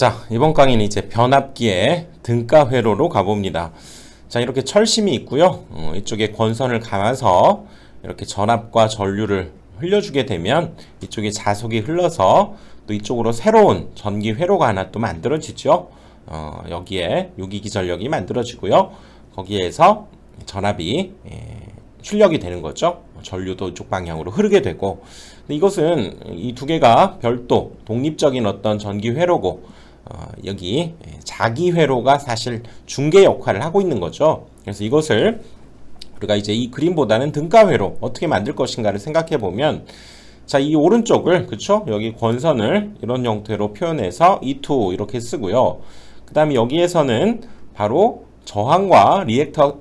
자, 이번 강의는 이제 변압기의 등가 회로로 가봅니다. 자, 이렇게 철심이 있고요. 이쪽에 권선을 감아서 이렇게 전압과 전류를 흘려주게 되면 이쪽에 자석이 흘러서 또 이쪽으로 새로운 전기 회로가 하나 또 만들어지죠. 여기에 유기기전력이 만들어지고요. 거기에서 전압이 출력이 되는 거죠. 전류도 이쪽 방향으로 흐르게 되고, 근데 이것은 이 두 개가 별도 독립적인 어떤 전기 회로고, 여기 자기 회로가 사실 중개 역할을 하고 있는 거죠. 그래서 이것을 우리가 이제 이 그림보다는 등가 회로 어떻게 만들 것인가를 생각해 보면, 자, 이 오른쪽을, 그쵸? 여기 권선을 이런 형태로 표현해서 E2 이렇게 쓰고요. 그 다음에 여기에서는 바로 저항과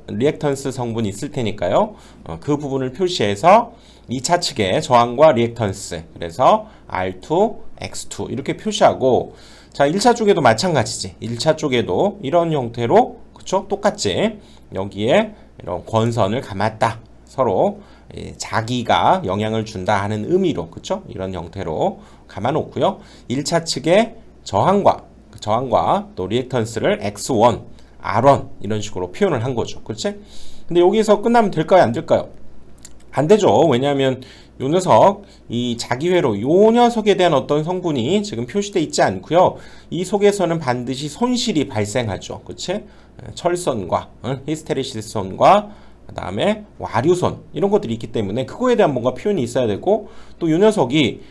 리액턴스 성분이 있을 테니까요. 그 부분을 표시해서 2차 측의 저항과 리액턴스, 그래서 R2, X2 이렇게 표시하고, 자, 1차 쪽에도 마찬가지지. 1차 쪽에도 이런 형태로, 그쵸? 똑같지. 여기에 이런 권선을 감았다. 서로 자기가 영향을 준다 하는 의미로, 그쵸? 이런 형태로 감아 놓고요. 1차 측의 저항과 또 리액턴스를 X1, R1 이런 식으로 표현을 한 거죠. 그렇지? 근데 여기서 끝나면 될까요? 안 될까요? 안 되죠. 왜냐하면 요 녀석, 이 자기회로 요 녀석에 대한 어떤 성분이 지금 표시되어 있지 않고요. 이 속에서는 반드시 손실이 발생하죠. 그치? 철선과 히스테리시스선과 그 다음에 와류선 이런 것들이 있기 때문에 그거에 대한 뭔가 표현이 있어야 되고, 또 요 녀석이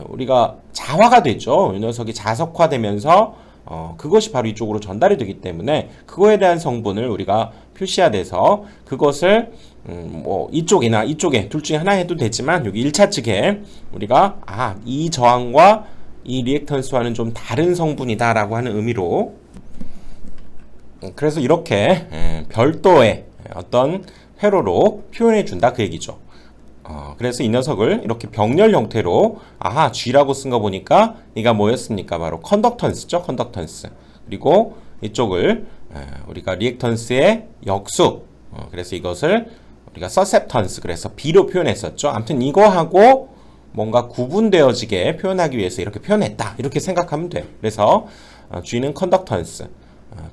우리가 자화가 되죠. 요 녀석이 자석화되면서 그것이 바로 이쪽으로 전달이 되기 때문에 그거에 대한 성분을 우리가 표시해야 돼서, 그것을 뭐 이쪽이나 이쪽에 둘 중에 하나 해도 되지만 여기 1차 측에 우리가 이 저항과 이 리액턴스와는 좀 다른 성분이다 라고 하는 의미로, 그래서 이렇게 별도의 어떤 회로로 표현해 준다 그 얘기죠. 그래서 이 녀석을 이렇게 병렬 형태로, G라고 쓴 거 보니까 이가 뭐였습니까? 바로 컨덕턴스죠. 컨덕턴스. 그리고 이쪽을 우리가 리액턴스의 역수, 그래서 이것을 우리가 서셉턴스, 그래서 B로 표현했었죠. 아무튼 이거하고 뭔가 구분되어지게 표현하기 위해서 이렇게 표현했다, 이렇게 생각하면 돼요. 그래서 G는 컨덕턴스,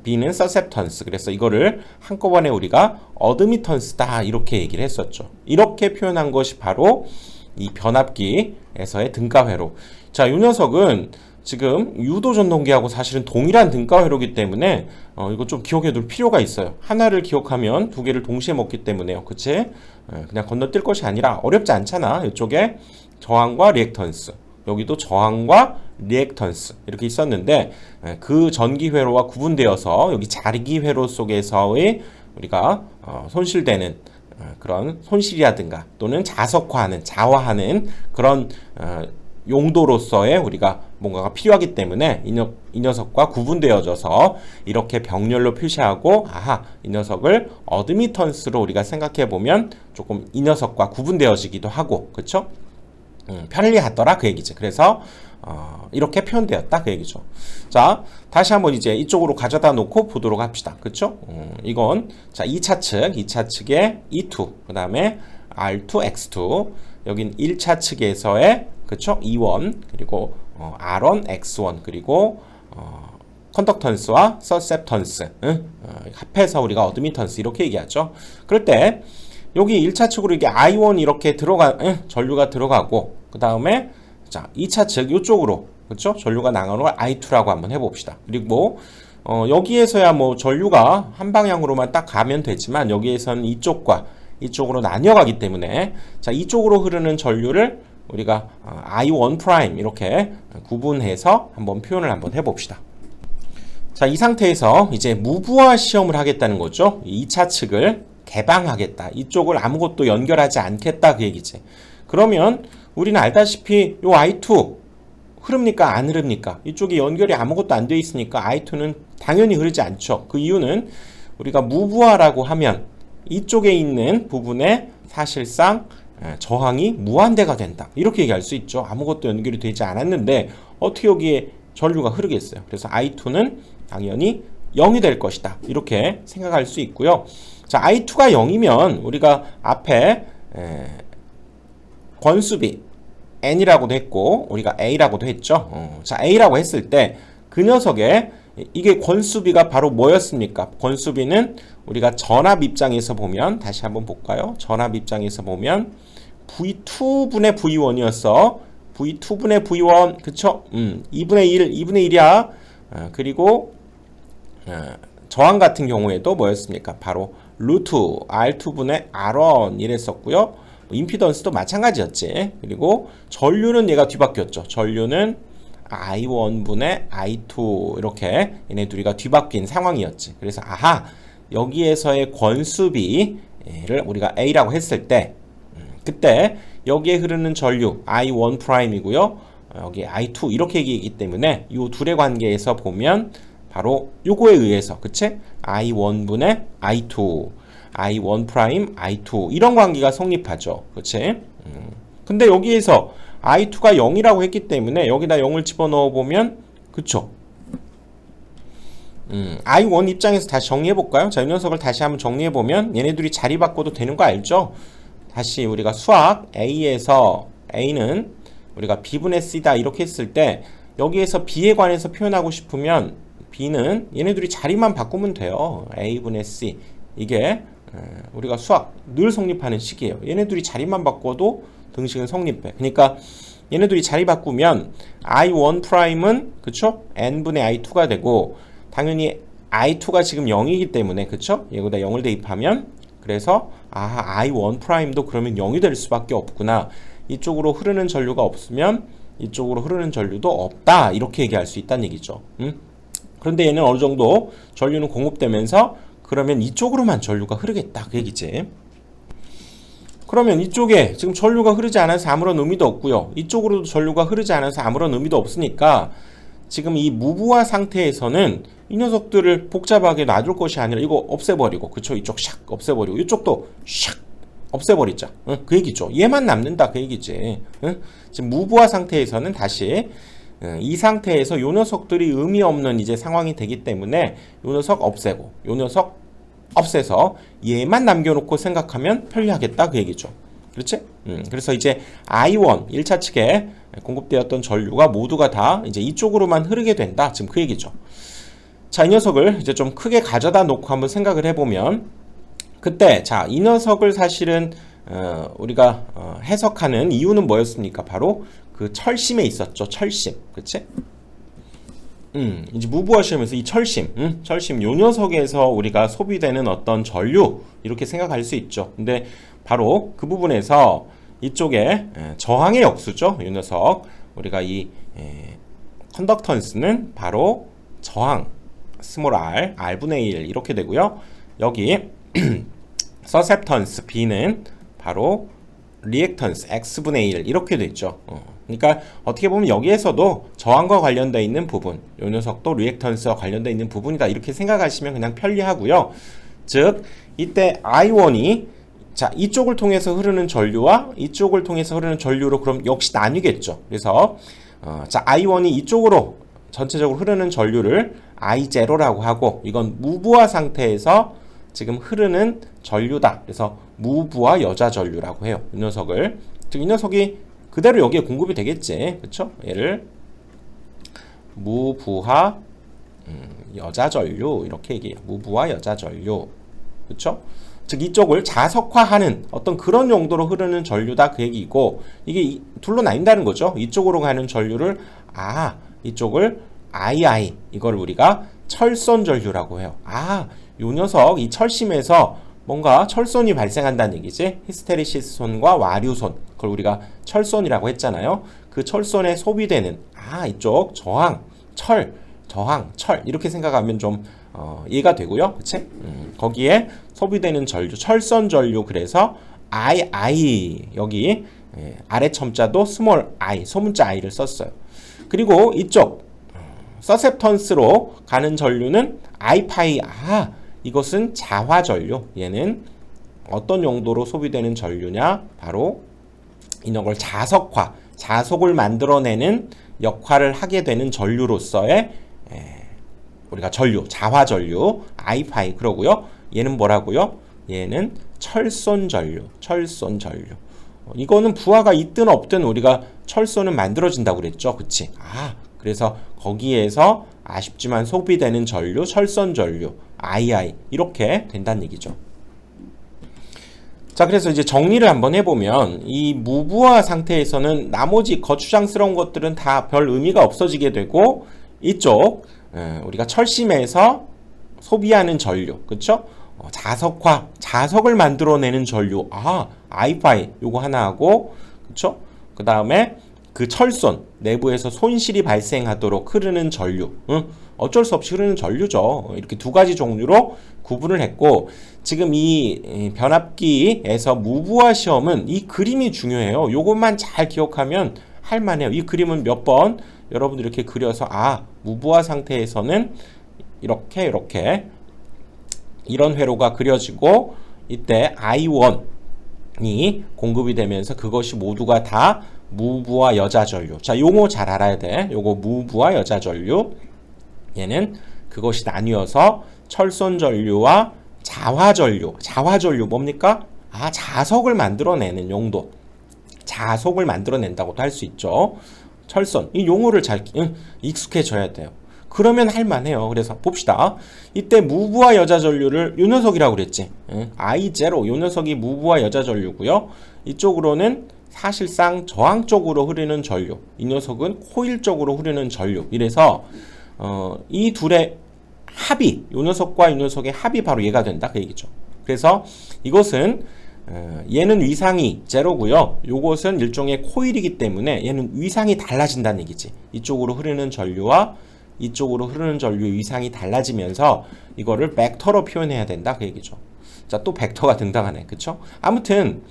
B는 서셉턴스, 그래서 이거를 한꺼번에 우리가 어드미턴스다 이렇게 얘기를 했었죠. 이렇게 표현한 것이 바로 이 변압기에서의 등가회로. 자, 이 녀석은 지금 유도 전동기하고 사실은 동일한 등가회로이기 때문에 이거 좀 기억해 둘 필요가 있어요. 하나를 기억하면 두 개를 동시에 먹기 때문에요. 그치? 그냥 건너뛸 것이 아니라 어렵지 않잖아. 이쪽에 저항과 리액턴스, 여기도 저항과 리액턴스 이렇게 있었는데, 그 전기회로와 구분되어서 여기 자기회로 속에서의 우리가 손실되는 그런 손실이라든가 또는 자화하는 그런 용도로서의 우리가 뭔가가 필요하기 때문에 이 녀석과 구분되어져서 이렇게 병렬로 표시하고, 이 녀석을 어드미턴스로 우리가 생각해 보면 조금 이 녀석과 구분되어지기도 하고, 그쵸? 편리하더라 그 얘기지. 그래서 이렇게 표현되었다 그 얘기죠. 자, 다시 한번 이제 이쪽으로 가져다 놓고 보도록 합시다. 그쵸? 이건 자 2차 측의 E2, 그 다음에 R2, X2, 여긴 1차 측에서의, 그쵸? E1, 그리고 R1, X1, 그리고 컨덕턴스와 서셉턴스 합해서 우리가 어드미턴스 이렇게 얘기하죠. 그럴 때 여기 1차 측으로 이게 I1 이렇게 전류가 들어가고, 그 다음에 자 2차 측 이쪽으로, 그렇죠? 전류가 나가는 걸 I2라고 한번 해봅시다. 그리고 여기에서야 뭐 전류가 한 방향으로만 딱 가면 되지만 여기에서는 이쪽과 이쪽으로 나뉘어가기 때문에, 자 이쪽으로 흐르는 전류를 우리가 I1' 이렇게 구분해서 한번 표현을 한번 해봅시다. 자, 이 상태에서 이제 무부하 시험을 하겠다는 거죠. 2차 측을 개방하겠다, 이쪽을 아무것도 연결하지 않겠다 그 얘기지. 그러면 우리는 알다시피 요 I2 흐릅니까? 안 흐릅니까? 이쪽에 연결이 아무것도 안 돼 있으니까 I2는 당연히 흐르지 않죠. 그 이유는 우리가 무부하라고 하면 이쪽에 있는 부분에 사실상 저항이 무한대가 된다, 이렇게 얘기할 수 있죠. 아무것도 연결이 되지 않았는데 어떻게 여기에 전류가 흐르겠어요. 그래서 I2는 당연히 0이 될 것이다, 이렇게 생각할 수 있고요. 자, I2가 0이면 우리가 앞에 권수비 N이라고도 했고 우리가 A라고도 했죠. 자, A라고 했을 때 그 녀석의 이게 권수비가 바로 뭐였습니까? 권수비는 우리가 전압 입장에서 보면 다시 한번 볼까요? 전압 입장에서 보면 V2분의 V1이었어. V2분의 V1 그쵸? 2분의 1, 2분의 1이야. 그리고 저항 같은 경우에도 뭐였습니까? 바로 루트 R2분의 R1 이랬었고요. 임피던스도 마찬가지였지. 그리고 전류는 얘가 뒤바뀌었죠. 전류는 I1분의 I2 이렇게 얘네 둘이가 뒤바뀐 상황이었지. 그래서 아하 여기에서의 권수비를 우리가 A라고 했을 때 그때 여기에 흐르는 전류 I1'이고요. 여기 I2 이렇게 얘기하기 때문에 이 둘의 관계에서 보면 바로 요거에 의해서 그치? I1분의 I2 I1', I2 이런 관계가 성립하죠. 그치? 근데 여기에서 I2가 0이라고 했기 때문에 여기다 0을 집어넣어 보면 그쵸? I1 입장에서 다시 정리해 볼까요? 자, 이 녀석을 다시 한번 정리해 보면 얘네들이 자리 바꿔도 되는 거 알죠? 다시 우리가 수학 A에서 A는 우리가 B분의 C다 이렇게 했을 때 여기에서 B에 관해서 표현하고 싶으면 B는 얘네들이 자리만 바꾸면 돼요. A분의 C 이게 우리가 수학 늘 성립하는 식이에요. 얘네들이 자리만 바꿔도 등식은 성립해. 그러니까 얘네들이 자리 바꾸면 I1'은 그쵸? N분의 I2가 되고 당연히 I2가 지금 0이기 때문에 그쵸? 여기다 0을 대입하면 그래서 I1'도 그러면 0이 될 수밖에 없구나. 이쪽으로 흐르는 전류가 없으면 이쪽으로 흐르는 전류도 없다. 이렇게 얘기할 수 있다는 얘기죠. 그런데 얘는 어느 정도 전류는 공급되면서 그러면 이쪽으로만 전류가 흐르겠다. 그 얘기지. 그러면 이쪽에 지금 전류가 흐르지 않아서 아무런 의미도 없고요. 이쪽으로도 전류가 흐르지 않아서 아무런 의미도 없으니까 지금 이 무부하 상태에서는 이 녀석들을 복잡하게 놔둘 것이 아니라 이거 없애버리고 그쵸? 이쪽 샥 없애버리고 이쪽도 샥 없애버리자. 그 얘기죠. 얘만 남는다 그 얘기지. 지금 무부하 상태에서는 다시 이 상태에서 요 녀석들이 의미 없는 이제 상황이 되기 때문에 요 녀석 없애고 요 녀석 없애서 얘만 남겨놓고 생각하면 편리하겠다 그 얘기죠. 그렇지? 그래서 이제 I1 1차 측에 공급되었던 전류가 모두가 다 이제 이쪽으로만 흐르게 된다. 지금 그 얘기죠. 자, 이 녀석을 이제 좀 크게 가져다 놓고 한번 생각을 해보면 그때 자, 이 녀석을 사실은 우리가 해석하는 이유는 뭐였습니까? 바로 그 철심에 있었죠. 철심. 그치? 이제 무부하 시험에서 이 철심, 철심 요 녀석에서 우리가 소비되는 어떤 전류 이렇게 생각할 수 있죠. 근데 바로 그 부분에서 이쪽에 저항의 역수죠. 요 녀석 우리가 이 컨덕턴스는 바로 저항 스몰 r, r분의 1 이렇게 되고요. 여기 서셉턴스 b는 바로 리액턴스 x분의 1 이렇게 되죠. 그러니까 어떻게 보면 여기에서도 저항과 관련되어 있는 부분, 이 녀석도 리액턴스와 관련되어 있는 부분이다 이렇게 생각하시면 그냥 편리하고요. 즉 이때 I1이 자 이쪽을 통해서 흐르는 전류와 이쪽을 통해서 흐르는 전류로 그럼 역시 나뉘겠죠. 그래서 자 I1이 이쪽으로 전체적으로 흐르는 전류를 I0라고 하고 이건 무부하 상태에서 지금 흐르는 전류다. 그래서 무부하 여자 전류라고 해요. 이 녀석을. 즉 이 녀석이 그대로 여기에 공급이 되겠지. 그쵸? 얘를 무부하 여자 전류 이렇게 얘기해요. 무부하 여자 전류. 그쵸? 즉 이쪽을 자석화하는 어떤 그런 용도로 흐르는 전류다 그 얘기고 이게 둘로 나뉜다는 거죠. 이쪽으로 가는 전류를 이쪽을 II 이걸 우리가 철선 전류라고 해요. 요 녀석 이 철심에서 뭔가 철손이 발생한다는 얘기지. 히스테리시스손과 와류손 그걸 우리가 철손이라고 했잖아요. 그 철손에 소비되는 이쪽 저항 철 저항 철 이렇게 생각하면 좀 이해가 되고요. 그치? 거기에 소비되는 전류 철선 전류 그래서 II 여기 아래 첨자도 스몰 i 소문자 i를 썼어요. 그리고 이쪽 서셉턴스로 가는 전류는 I 파이 이것은 자화 전류. 얘는 어떤 용도로 소비되는 전류냐? 바로 이런 걸 자석화, 자석을 만들어내는 역할을 하게 되는 전류로서의 우리가 전류, 자화 전류, I 파이 그러고요. 얘는 뭐라고요? 얘는 철손 전류, 철손 전류. 이거는 부하가 있든 없든 우리가 철손은 만들어진다고 그랬죠. 그치? 그래서 거기에서 아쉽지만 소비되는 전류, 철선 전류, II 이렇게 된다는 얘기죠. 자, 그래서 이제 정리를 한번 해보면 이 무부하 상태에서는 나머지 거추장스러운 것들은 다 별 의미가 없어지게 되고 이쪽 우리가 철심에서 소비하는 전류, 그쵸? 자석화, 자석을 만들어내는 전류, I5 요거 하나 하고, 그쵸? 그 다음에 그 철선 내부에서 손실이 발생하도록 흐르는 전류, 어쩔 수 없이 흐르는 전류죠. 이렇게 두 가지 종류로 구분을 했고, 지금 이 변압기에서 무부하 시험은 이 그림이 중요해요. 요것만 잘 기억하면 할만해요. 이 그림은 몇 번 여러분들 이렇게 그려서 무부하 상태에서는 이렇게 이런 회로가 그려지고 이때 I1이 공급이 되면서 그것이 모두가 다 무부하 여자 전류. 자, 용어 잘 알아야 돼. 요거 무부하 여자 전류. 얘는 그것이 나뉘어서 철선 전류와 자화 전류. 자화 전류 뭡니까? 자석을 만들어내는 용도. 자석을 만들어낸다고도 할 수 있죠. 철선. 이 용어를 잘 익숙해져야 돼요. 그러면 할만해요. 그래서 봅시다. 이때 무부하 여자 전류를 요 녀석이라고 그랬지. I0 요 녀석이 무부하 여자 전류고요. 이쪽으로는 사실상 저항 쪽으로 흐르는 전류. 이 녀석은 코일 쪽으로 흐르는 전류. 이래서 이 둘의 합이, 요 녀석과 이 녀석의 합이 바로 얘가 된다 그 얘기죠. 그래서 이것은 얘는 위상이 제로고요. 요것은 일종의 코일이기 때문에 얘는 위상이 달라진다는 얘기지. 이쪽으로 흐르는 전류와 이쪽으로 흐르는 전류의 위상이 달라지면서 이거를 벡터로 표현해야 된다 그 얘기죠. 자, 또 벡터가 등장하네. 그쵸? 아무튼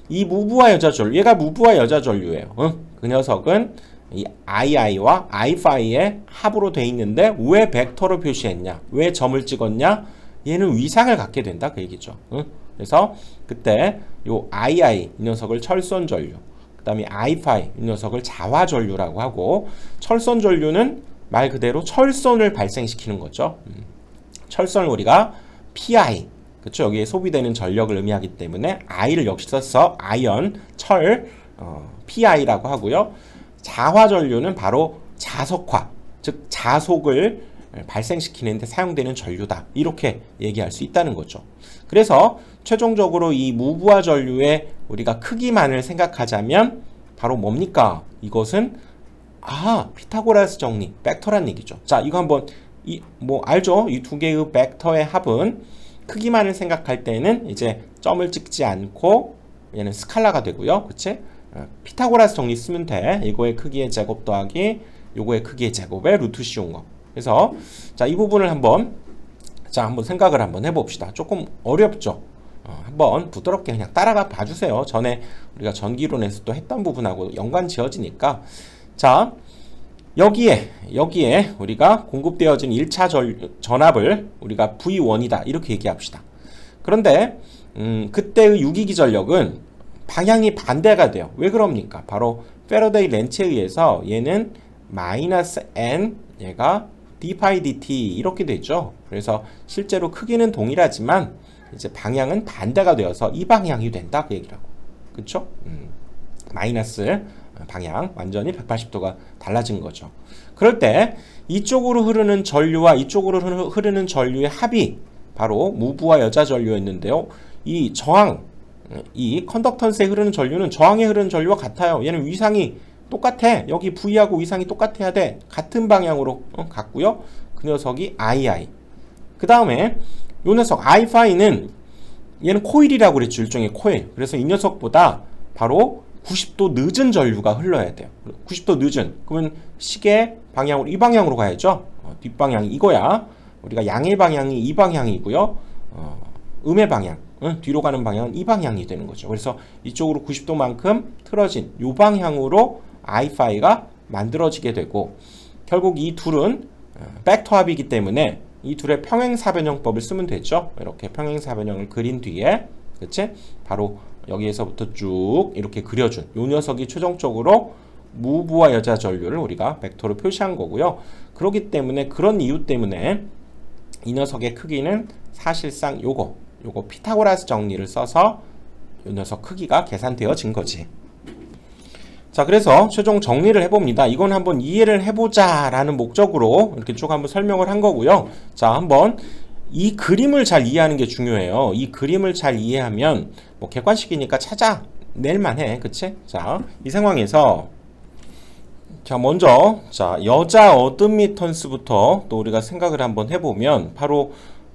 이 무부하 여자 전류, 얘가 무부하 여자 전류예요. 그 녀석은 이 II와 I5의 합으로 돼 있는데 왜 벡터로 표시했냐? 왜 점을 찍었냐? 얘는 위상을 갖게 된다 그 얘기죠. 그래서 그때 요 II 이 녀석을 철선 전류, 그 다음에 I5 이 녀석을 자화 전류라고 하고, 철선 전류는 말 그대로 철선을 발생시키는 거죠. 철선을 우리가 PI, 그쵸? 여기에 소비되는 전력을 의미하기 때문에 I를 역시 써서 아이언, 철, PI라고 하고요. 자화 전류는 바로 자석화, 즉 자속을 발생시키는데 사용되는 전류다. 이렇게 얘기할 수 있다는 거죠. 그래서 최종적으로 이 무부하 전류의 우리가 크기만을 생각하자면 바로 뭡니까? 이것은 피타고라스 정리, 벡터란 얘기죠. 자, 이거 한번 알죠? 이 두 개의 벡터의 합은 크기만을 생각할 때는 이제 점을 찍지 않고 얘는 스칼라가 되고요. 그치? 피타고라스 정리 쓰면 돼. 이거의 크기의 제곱 더하기 요거의 크기의 제곱에 루트 씌운 거. 그래서 자, 이 부분을 한번 생각을 한번 해봅시다. 조금 어렵죠? 한번 부드럽게 그냥 따라가 봐주세요. 전에 우리가 전기론에서 또 했던 부분하고 연관 지어지니까. 자, 여기에 우리가 공급되어진 1차 전압을 우리가 V1이다 이렇게 얘기합시다. 그런데 그때의 유기기 전력은 방향이 반대가 돼요. 왜 그럽니까? 바로 패러데이 렌츠에 의해서 얘는 마이너스 n, 얘가 d 파이 dt 이렇게 되죠. 그래서 실제로 크기는 동일하지만 이제 방향은 반대가 되어서 이 방향이 된다 그 얘기라고. 그쵸? 마이너스 방향 완전히 180도가 달라진 거죠. 그럴 때 이쪽으로 흐르는 전류와 이쪽으로 흐르는 전류의 합이 바로 무부하 여자 전류였는데요. 이 저항, 이 컨덕턴스에 흐르는 전류는 저항에 흐르는 전류와 같아요. 얘는 위상이 똑같아. 여기 V하고 위상이 똑같아야 돼. 같은 방향으로 갔고요. 그 녀석이 II. 그 다음에 요 녀석 I5는 얘는 코일이라고 그랬죠. 일종의 코일. 그래서 이 녀석보다 바로 90도 늦은 전류가 흘러야 돼요. 90도 늦은. 그러면 시계 방향으로 이 방향으로 가야죠. 뒷방향이 이거야. 우리가 양의 방향이 이 방향이고요. 음의 방향, 뒤로 가는 방향은 이 방향이 되는 거죠. 그래서 이쪽으로 90도만큼 틀어진 이 방향으로 I5가 만들어지게 되고, 결국 이 둘은 벡터 합이기 때문에 이 둘의 평행사변형법을 쓰면 되죠. 이렇게 평행사변형을 그린 뒤에, 그치? 바로 여기에서부터 쭉 이렇게 그려준 이 녀석이 최종적으로 무부하 여자 전류를 우리가 벡터로 표시한 거고요. 그렇기 때문에 그런 이유 때문에 이 녀석의 크기는 사실상 요거 피타고라스 정리를 써서 이 녀석 크기가 계산되어진 거지. 자, 그래서 최종 정리를 해봅니다. 이건 한번 이해를 해보자 라는 목적으로 이렇게 쭉 한번 설명을 한 거고요. 자, 한번 이 그림을 잘 이해하는 게 중요해요. 이 그림을 잘 이해하면 뭐 객관식이니까 찾아낼 만해. 그치? 자, 이 상황에서 자, 먼저 자, 여자 어드미턴스부터 또 우리가 생각을 한번 해보면 바로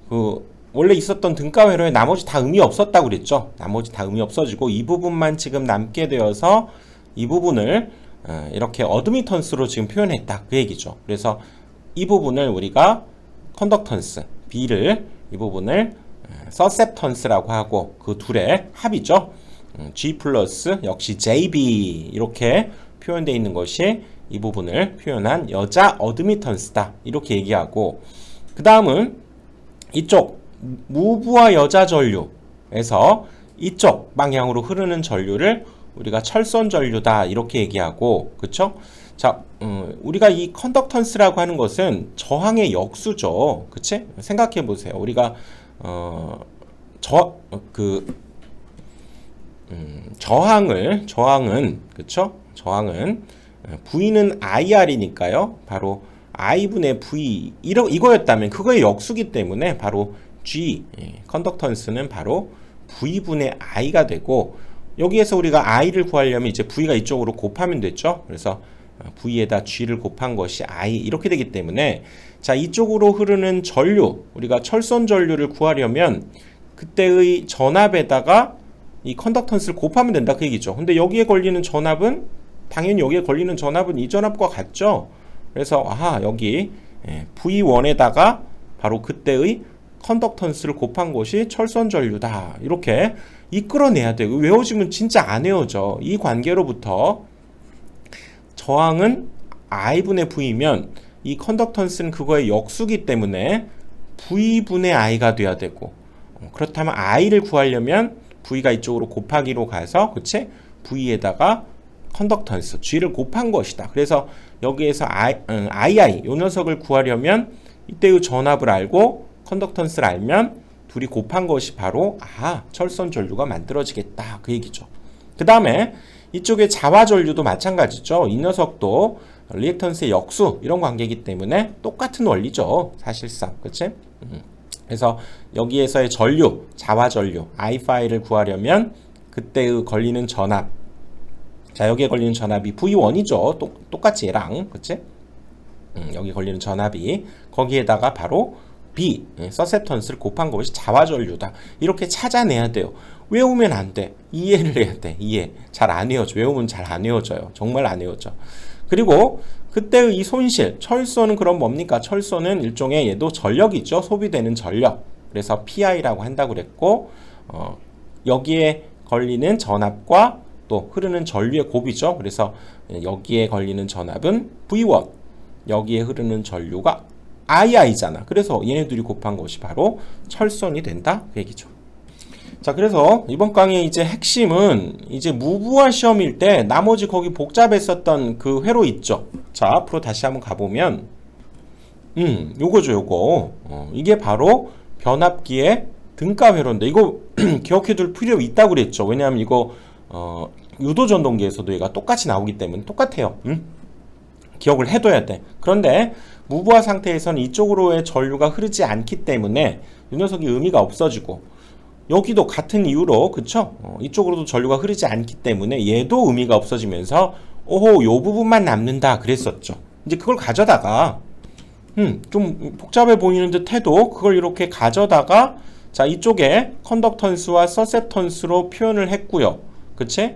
그 원래 있었던 등가 회로에 나머지 다 의미 없었다고 그랬죠. 나머지 다 의미 없어지고 이 부분만 지금 남게 되어서 이 부분을 이렇게 어드미턴스로 지금 표현했다 그 얘기죠. 그래서 이 부분을 우리가 컨덕턴스 B를 이 부분을 서셉턴스라고 하고 그 둘의 합이죠. G 플러스 역시 JB 이렇게 표현되어 있는 것이 이 부분을 표현한 여자 어드미턴스다 이렇게 얘기하고, 그 다음은 이쪽 무브와 여자 전류에서 이쪽 방향으로 흐르는 전류를 우리가 철선 전류다 이렇게 얘기하고, 그쵸? 자, 우리가 이 컨덕턴스라고 하는 것은 저항의 역수죠. 그치? 생각해 보세요. 우리가 저항은 그쵸? 저항은 V는 IR이니까요. 바로 I분의 V 이거였다면 그거의 역수기 때문에 바로 G 컨덕턴스는 바로 V분의 I가 되고, 여기에서 우리가 I를 구하려면 이제 V가 이쪽으로 곱하면 됐죠. 그래서 V에다 G를 곱한 것이 I 이렇게 되기 때문에, 자, 이쪽으로 흐르는 전류, 우리가 철선 전류를 구하려면 그때의 전압에다가 이 컨덕턴스를 곱하면 된다 그 얘기죠. 근데 여기에 걸리는 전압은 당연히 여기에 걸리는 전압은 이 전압과 같죠. 그래서 여기 V1에다가 바로 그때의 컨덕턴스를 곱한 것이 철선 전류다 이렇게 이끌어내야 돼요. 외워지면 진짜 안 외워져. 이 관계로부터 저항은 I분의 V면 이 컨덕턴스는 그거의 역수기 때문에 V분의 I가 돼야 되고, 그렇다면 I를 구하려면 V가 이쪽으로 곱하기로 가서 그치? V에다가 컨덕턴스 G를 곱한 것이다. 그래서 여기에서 II 이 녀석을 구하려면 이때의 전압을 알고 컨덕턴스를 알면 둘이 곱한 것이 바로 철선 전류가 만들어지겠다 그 얘기죠. 그 다음에 이쪽에 자화 전류도 마찬가지죠. 이 녀석도 리액턴스의 역수 이런 관계이기 때문에 똑같은 원리죠. 사실상 그치? 그래서 여기에서의 전류, 자화 전류 I5를 구하려면 그때의 걸리는 전압, 자, 여기에 걸리는 전압이 V1이죠. 똑같이 얘랑 그치? 여기 걸리는 전압이 거기에다가 바로 B, 서셉턴스를 곱한 것이 자화 전류다. 이렇게 찾아내야 돼요. 외우면 안 돼. 이해를 해야 돼. 이해. 잘 안 외워져. 외우면 잘 안 외워져요. 정말 안 외워져. 그리고 그때의 이 손실, 철소는 그럼 뭡니까? 철소는 일종의 얘도 전력이죠. 소비되는 전력. 그래서 PI라고 한다고 그랬고, 여기에 걸리는 전압과 또 흐르는 전류의 곱이죠. 그래서 여기에 걸리는 전압은 V1, 여기에 흐르는 전류가 II잖아. 그래서 얘네들이 곱한 것이 바로 철선이 된다 그 얘기죠. 자, 그래서 이번 강의의 이제 핵심은 이제 무브화 시험일 때 나머지 거기 복잡했었던 그 회로 있죠. 자, 앞으로 다시 한번 가보면 요거죠. 요거 이게 바로 변압기의 등가 회로인데 이거 기억해둘 필요 있다고 그랬죠. 왜냐하면 이거 유도전동기에서도 얘가 똑같이 나오기 때문에 똑같아요. 기억을 해둬야 돼. 그런데 무브화 상태에서는 이쪽으로의 전류가 흐르지 않기 때문에 이 녀석이 의미가 없어지고, 여기도 같은 이유로 그쵸? 이쪽으로도 전류가 흐르지 않기 때문에 얘도 의미가 없어지면서 요 부분만 남는다 그랬었죠. 이제 그걸 가져다가 좀 복잡해 보이는 듯 해도 그걸 이렇게 가져다가 자, 이쪽에 컨덕턴스와 서셉턴스로 표현을 했고요. 그치?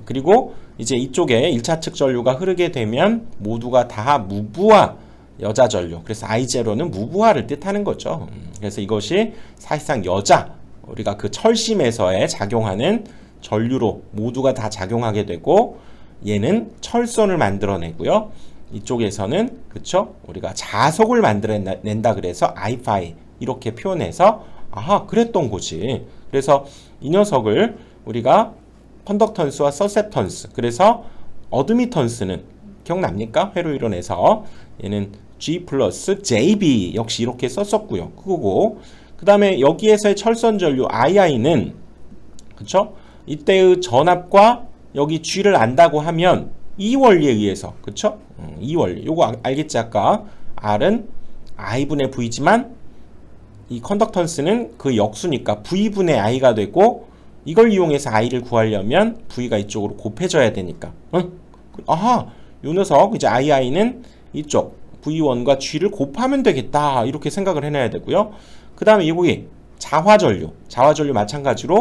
그리고 이제 이쪽에 1차 측 전류가 흐르게 되면 모두가 다 무브화 여자 전류, 그래서 I0는 무브화를 뜻하는 거죠. 그래서 이것이 사실상 여자, 우리가 그 철심에서의 작용하는 전류로 모두가 다 작용하게 되고, 얘는 철선을 만들어내고요. 이쪽에서는 그쵸? 우리가 자석을 만들어낸다 그래서 I5 이렇게 표현해서 그랬던 거지. 그래서 이 녀석을 우리가 컨덕턴스와 서셉턴스, 그래서 어드미턴스는 기억납니까? 회로 이론에서 얘는 G 플러스 JB 역시 이렇게 썼었고요. 그거고, 그 다음에 여기에서의 철선 전류 II는 그쵸? 이때의 전압과 여기 G를 안다고 하면 이 원리에 의해서, 그쵸? 이 원리. 요거 알겠지? 아까 R은 I분의 V지만 이 컨덕턴스는 그 역수니까 V분의 I가 되고, 이걸 이용해서 I를 구하려면 V가 이쪽으로 곱해져야 되니까. 응? 아하, 요 녀석 이제 II는 이쪽 V1과 G를 곱하면 되겠다, 이렇게 생각을 해놔야 되고요. 그 다음에 여기 자화전류 마찬가지로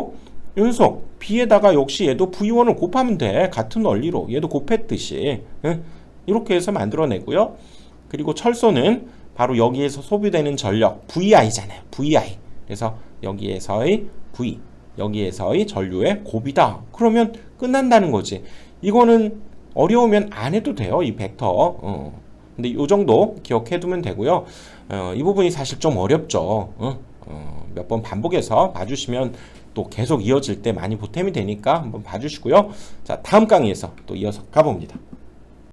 요 녀석 B에다가 역시 얘도 V1을 곱하면 돼. 같은 원리로 얘도 곱했듯이. 응? 이렇게 해서 만들어내고요. 그리고 철소는 바로 여기에서 소비되는 전력 VI잖아요. VI. 그래서 여기에서의 V, 여기에서의 전류의 곱이다. 그러면 끝난다는 거지. 이거는 어려우면 안 해도 돼요. 이 벡터. 근데 이 정도 기억해두면 되고요. 이 부분이 사실 좀 어렵죠. 몇 번 반복해서 봐주시면 또 계속 이어질 때 많이 보탬이 되니까 한번 봐주시고요. 자, 다음 강의에서 또 이어서 가봅니다.